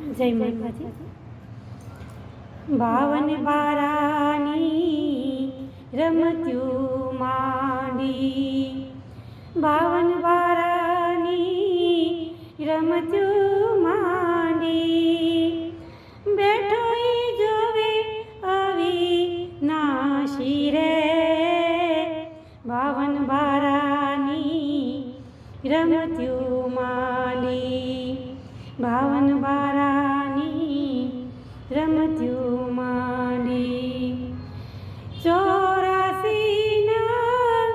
જય માતાજી। બાવન બારાની રમત્યું માંડી, બાવન બારાની રમત્યું માંડી, બેઠો ઈ જોવે આવી નાશી રે, બાવન બારાની રમત્યું માંડી, બાવન બારાની રમત્યું માંડી। 84 ના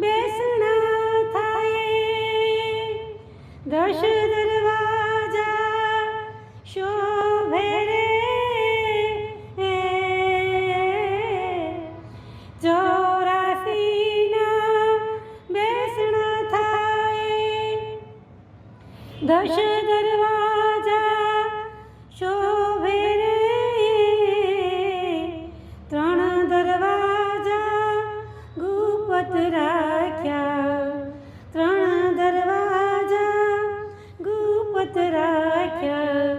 બેસણા થાય, 10 દરવાજા શોભે રે, 84 ના બેસણા થાય, 10 દરવાજા શોભે રે, 3 દરવાજા ગુપ્ત રાખ્યા, 3 દરવાજા ગુપ્ત રાખ્યા,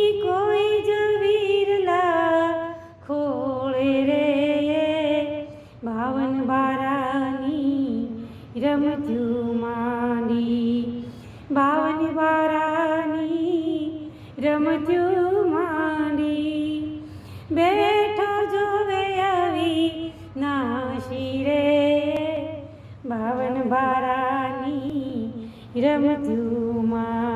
ઈ કોઈ જ વીરલા ખોળે રે, બાવન બારાની રમત્યું માંડી, બાવન બારાની રમત્યું માંડી, બેઠો જોવે આવી નાશી રે, બાવન બારાની રમત્યું માંડી।